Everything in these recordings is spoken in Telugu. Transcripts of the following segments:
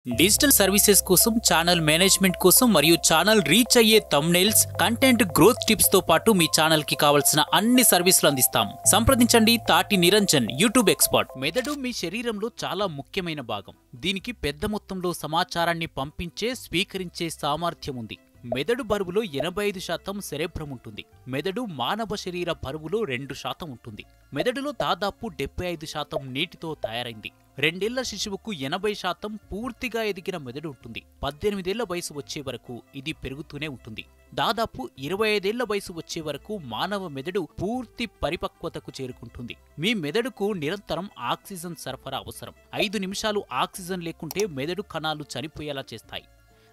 డిజిటల్ సర్వీసెస్ కోసం ఛానల్ మేనేజ్మెంట్ కోసం మరియు ఛానల్ రీచ్ అయ్యే థంబ్నెయిల్స్ కంటెంట్ గ్రోత్ టిప్స్ తో పాటు మీ ఛానల్ కి కావాల్సిన అన్ని సర్వీసులు అందిస్తాం. సంప్రదించండి తాటి నిరంజన్, యూట్యూబ్ ఎక్స్పర్ట్. మెదడు మీ శరీరంలో చాలా ముఖ్యమైన భాగం. దీనికి పెద్ద మొత్తంలో సమాచారాన్ని పంపించే, స్వీకరించే సామర్థ్యం ఉంది. మెదడు బరువులో 85% సెరెబ్రం ఉంటుంది. మెదడు మానవ శరీర బరువులో 2% ఉంటుంది. మెదడులో దాదాపు 75% నీటితో తయారైంది. 2 ఏళ్ల శిశువుకు 80% పూర్తిగా ఎదిగిన మెదడు ఉంటుంది. 18 ఏళ్ల వయసు వచ్చే వరకు ఇది పెరుగుతూనే ఉంటుంది. దాదాపు 25 ఏళ్ల వయసు వచ్చే వరకు మానవ మెదడు పూర్తి పరిపక్వతకు చేరుకుంటుంది. మీ మెదడుకు నిరంతరం ఆక్సిజన్ సరఫరా అవసరం. 5 నిమిషాలు ఆక్సిజన్ లేకుంటే మెదడు కణాలు చనిపోయేలా చేస్తాయి.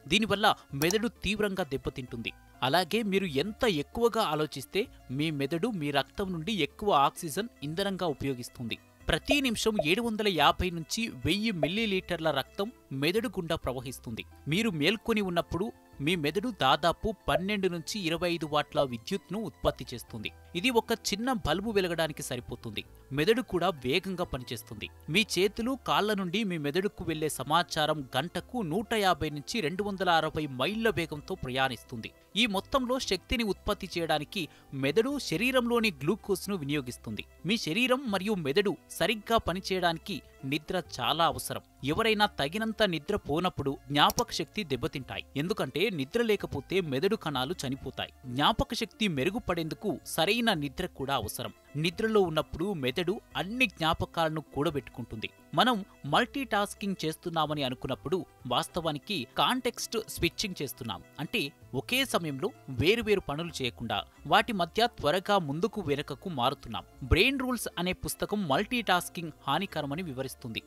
దీనివల్ల మెదడు తీవ్రంగా దెబ్బతింటుంది. అలాగే మీరు ఎంత ఎక్కువగా ఆలోచిస్తే మీ మెదడు మీ రక్తం నుండి ఎక్కువ ఆక్సిజన్ ఇంధనంగా ఉపయోగిస్తుంది. ప్రతి నిమిషం 750 నుంచి 1000 మిల్లీలీటర్ల రక్తం మెదడు గుండా ప్రవహిస్తుంది. మీరు మేల్కొని ఉన్నప్పుడు మీ మెదడు దాదాపు 12 నుంచి 25 వాట్ల విద్యుత్ను ఉత్పత్తి చేస్తుంది. ఇది ఒక చిన్న బల్బు వెలగడానికి సరిపోతుంది. మెదడు కూడా వేగంగా పనిచేస్తుంది. మీ చేతులు, కాళ్ల నుండి మీ మెదడుకు వెళ్లే సమాచారం గంటకు 150 నుంచి 260 మైళ్ల వేగంతో ప్రయాణిస్తుంది. ఈ మొత్తంలో శక్తిని ఉత్పత్తి చేయడానికి మెదడు శరీరంలోని గ్లూకోజ్ను వినియోగిస్తుంది. మీ శరీరం మరియు మెదడు సరిగ్గా పనిచేయడానికి నిద్ర చాలా అవసరం. ఎవరైనా తగినంత నిద్ర పోనప్పుడు జ్ఞాపక శక్తి దెబ్బతింటాయి. ఎందుకంటే నిద్ర లేకపోతే మెదడు కణాలు చనిపోతాయి. జ్ఞాపక శక్తి మెరుగుపడేందుకు సరైన నిద్ర కూడా అవసరం. నిద్రలో ఉన్నప్పుడు మెదడు అన్ని జ్ఞాపకాలను కూడబెట్టుకుంటుంది. మనం మల్టీ టాస్కింగ్ చేస్తున్నామని అనుకున్నప్పుడు వాస్తవానికి కాంటెక్స్ట్ స్విచ్చింగ్ చేస్తున్నాం. అంటే ఒకే సమయంలో వేరువేరు పనులు చేయకుండా వాటి మధ్య త్వరగా ముందుకు వెనుకకు మారుతున్నాం. బ్రెయిన్ రూల్స్ అనే పుస్తకం మల్టీ టాస్కింగ్ హానికరమని వివరిస్తుంది.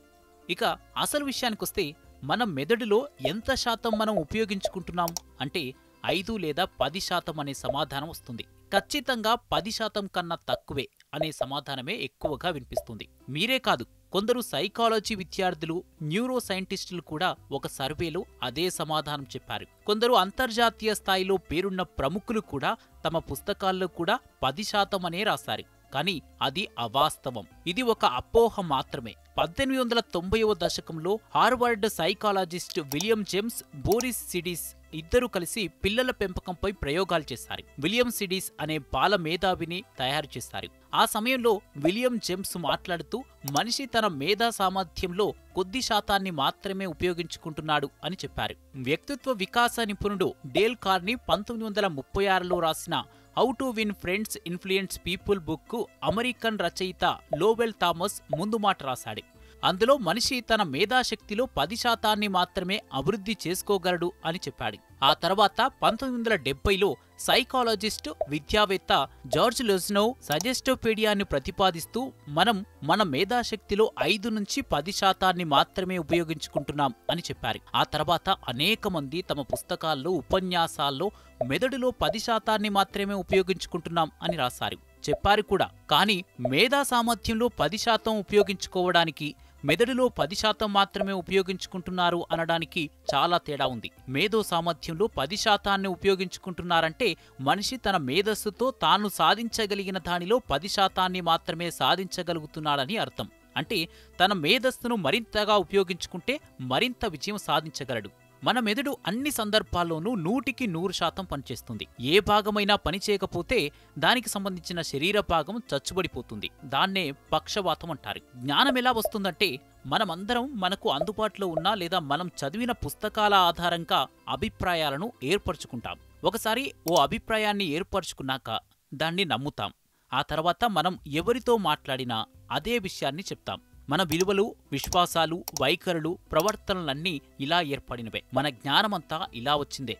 ఇక అసలు విషయానికొస్తే మన మెదడులో ఎంత శాతం మనం ఉపయోగించుకుంటున్నాం అంటే 5 లేదా 10% అనే సమాధానం వస్తుంది. ఖచ్చితంగా 10% కన్నా తక్కువే అనే సమాధానమే ఎక్కువగా వినిపిస్తుంది. మీరే కాదు, కొందరు సైకాలజీ విద్యార్థులు, న్యూరో సైంటిస్టులు కూడా ఒక సర్వేలో అదే సమాధానం చెప్పారు. కొందరు అంతర్జాతీయ స్థాయిలో పేరున్న ప్రముఖులు కూడా తమ పుస్తకాల్లో కూడా 10% అనే రాశారు. కానీ అది అవాస్తవం. ఇది ఒక అపోహ మాత్రమే. 1890వ దశకంలో Harvard psychologist William James, Boris Sidis ఇద్దరు కలిసి పిల్లల పెంపకంపై ప్రయోగాలు చేశారు. విలియం సిడిస్ అనే బాల మేధావిని తయారు చేశారు. ఆ సమయంలో విలియం జేమ్స్ మాట్లాడుతూ మనిషి తన మేధా సామర్థ్యంలో కొద్ది శాతాన్ని మాత్రమే ఉపయోగించుకుంటున్నాడు అని చెప్పారు. వ్యక్తిత్వ వికాస నిపుణుడు డేల్ కార్నీ 1936లో రాసిన how to win friends, influence people book American రచయిత లోవెల్ థామస్ ముందు మాట రాశాడు. అందులో మనిషి తన మేధాశక్తిలో 10% మాత్రమే అభివృద్ధి చేసుకోగలడు అని చెప్పాడు. ఆ తర్వాత 1970లో సైకాలజిస్ట్, విద్యావేత్త జార్జ్ లెజ్నోవ్ సజెస్టోపీడియాను ప్రతిపాదిస్తూ మనం మన మేధాశక్తిలో 5 నుంచి 10% మాత్రమే ఉపయోగించుకుంటున్నాం అని చెప్పారు. ఆ తర్వాత అనేక మంది తమ పుస్తకాల్లో, ఉపన్యాసాల్లో మెదడులో 10% మాత్రమే ఉపయోగించుకుంటున్నాం అని రాశారు, చెప్పారు కూడా. కానీ మేధా సామర్థ్యంలో 10% ఉపయోగించుకోవడానికి మెదడులో 10% మాత్రమే ఉపయోగించుకుంటున్నారు అనడానికి చాలా తేడా ఉంది. మేధో సామర్థ్యంలో 10% ఉపయోగించుకుంటున్నారంటే మనిషి తన మేధస్సుతో తాను సాధించగలిగిన దానిలో 10% మాత్రమే సాధించగలుగుతున్నాడని అర్థం. అంటే తన మేధస్సును మరింతగా ఉపయోగించుకుంటే మరింత విజయం సాధించగలడు. మన మెదడు అన్ని సందర్భాల్లోనూ 100% పనిచేస్తుంది. ఏ భాగమైనా పనిచేయకపోతే దానికి సంబంధించిన శరీర భాగం చచ్చుబడిపోతుంది. దాన్నే పక్షవాతం అంటారు. జ్ఞానం ఎలా వస్తుందంటే మనమందరం మనకు అందుబాటులో ఉన్న లేదా మనం చదివిన పుస్తకాల ఆధారంగా అభిప్రాయాలను ఏర్పరచుకుంటాం. ఒకసారి ఓ అభిప్రాయాన్ని ఏర్పరచుకున్నాక దాన్ని నమ్ముతాం. ఆ తర్వాత మనం ఎవరితో మాట్లాడినా అదే విషయాన్ని చెప్తాం. మన విలువలు, విశ్వాసాలు, వైఖరులు, ప్రవర్తనలన్నీ ఇలా ఏర్పడినవే. మన జ్ఞానమంతా ఇలా వచ్చిందే.